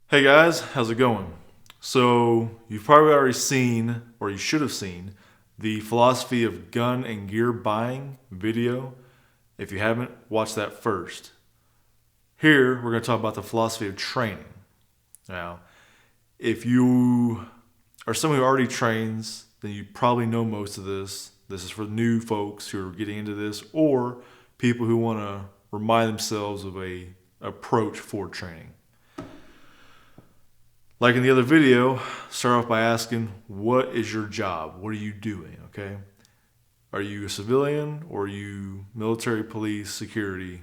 Hey guys, how's it going? So, you've probably already seen, or you should have seen, the philosophy of gun and gear buying video. If you haven't, watch that first. Here, we're going to talk about the philosophy of training. Now, if you are someone who already trains, then you probably know most of this. This is for new folks who are getting into this, or people who want to remind themselves of a approach for training. Like in the other video, start off by asking, what is your job? What are you doing? Okay. Are you a civilian or are you military, police, security?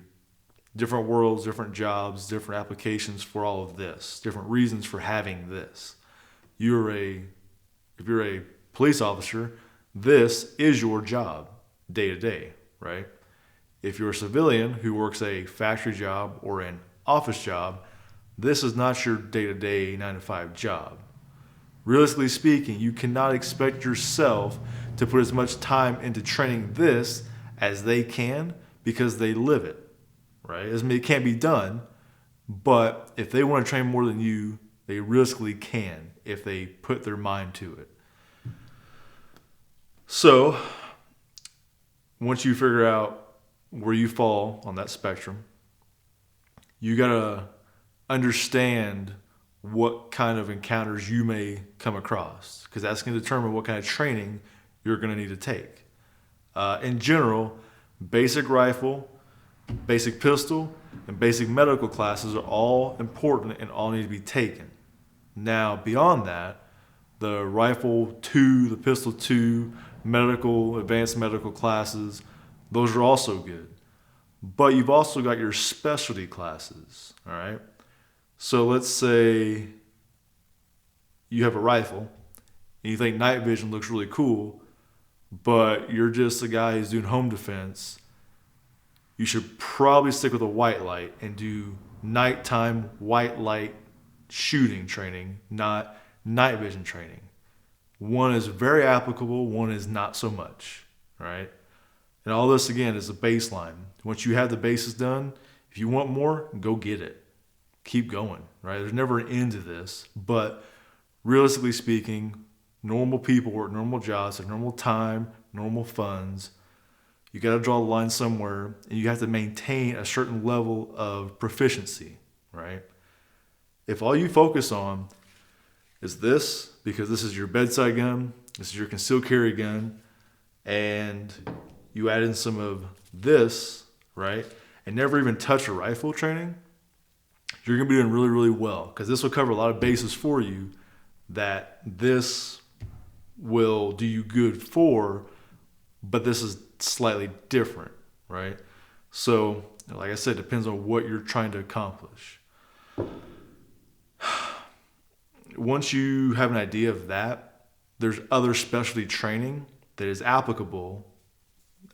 Different worlds, different jobs, different applications for all of this, different reasons for having this. If you're a police officer, this is your job day to day, right? If you're a civilian who works a factory job or an office job, this is not your day to day 9 to 5 job. Realistically speaking, you cannot expect yourself to put as much time into training this as they can because they live it, right? It doesn't mean it can't be done, but if they want to train more than you, they realistically can if they put their mind to it. So, once you figure out where you fall on that spectrum, you gotta understand what kind of encounters you may come across because that's going to determine what kind of training you're going to need to take. In general, basic rifle, basic pistol, and basic medical classes are all important and all need to be taken. Now, beyond that, the rifle 2, the pistol 2, medical, advanced medical classes, those are also good. But you've also got your specialty classes, all right? So let's say you have a rifle and you think night vision looks really cool, but you're just a guy who's doing home defense. You should probably stick with a white light and do nighttime white light shooting training, not night vision training. One is very applicable, one is not so much, right? And all this again is a baseline. Once you have the basis done, if you want more, go get it. Keep going, right? There's never an end to this, but realistically speaking, normal people work normal jobs at normal time, normal funds. You got to draw the line somewhere, and you have to maintain a certain level of proficiency, right? If all you focus on is this, because this is your bedside gun, this is your concealed carry gun, and you add in some of this, right, and never even touch a rifle training, you're going to be doing really, really well because this will cover a lot of bases for you that this will do you good for, but this is slightly different, right? So, like I said, it depends on what you're trying to accomplish. Once you have an idea of that, there's other specialty training that is applicable,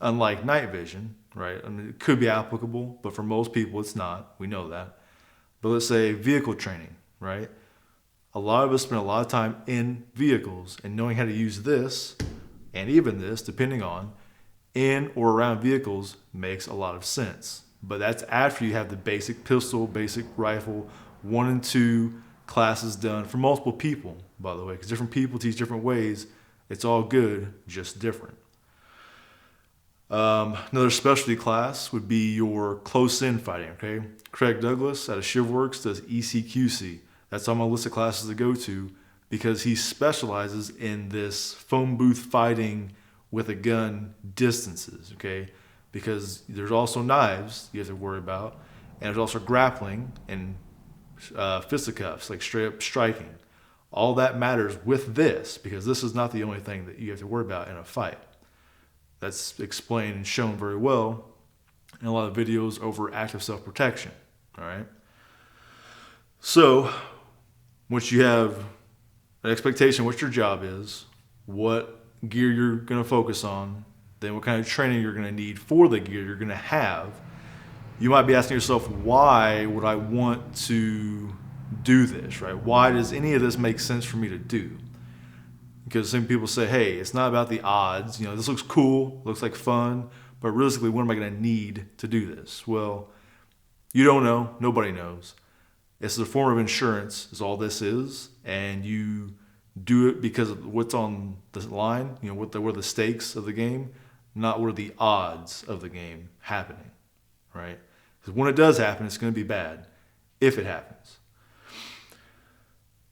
unlike night vision, right? I mean, it could be applicable, but for most people it's not. We know that. But let's say vehicle training, right? A lot of us spend a lot of time in vehicles and knowing how to use this and even this, depending on, in or around vehicles makes a lot of sense. But that's after you have the basic pistol, basic rifle, 1 and 2 classes done for multiple people, by the way, because different people teach different ways. It's all good, just different. Another specialty class would be your close-in fighting, okay? Craig Douglas out of ShivWorks does ECQC. That's on my list of classes to go to because he specializes in this phone booth fighting with a gun distances, okay? Because there's also knives you have to worry about, and there's also grappling and fisticuffs, like straight up striking. All that matters with this because this is not the only thing that you have to worry about in a fight. That's explained and shown very well in a lot of videos over active self-protection, all right? So, once you have an expectation what your job is, what gear you're going to focus on, then what kind of training you're going to need for the gear you're going to have, you might be asking yourself, why would I want to do this, right? Why does any of this make sense for me to do? Because some people say, hey, it's not about the odds. You know, this looks cool, looks like fun, but realistically, what am I going to need to do this? Well, you don't know. Nobody knows. It's a form of insurance, is all this is, and you do it because of what's on the line. What are the stakes of the game, not what are the odds of the game happening, right? Because when it does happen, it's going to be bad if it happens.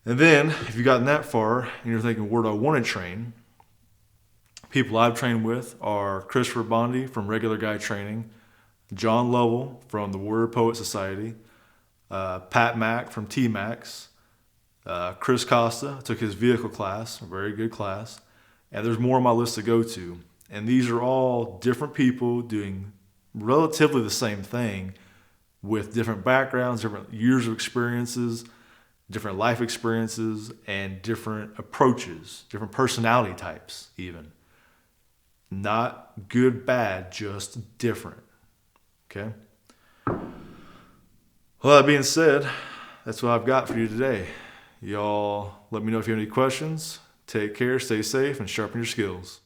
And then, if you've gotten that far and you're thinking, where do I want to train? People I've trained with are Christopher Bondi from Regular Guy Training, John Lovell from the Warrior Poet Society, Pat Mack from T-Max, Chris Costa took his vehicle class, a very good class, and there's more on my list to go to. And these are all different people doing relatively the same thing with different backgrounds, different years of experiences, different life experiences, and different approaches, different personality types even. Not good, bad, just different. Okay? Well, that being said, that's what I've got for you today. Y'all let me know if you have any questions. Take care, stay safe, and sharpen your skills.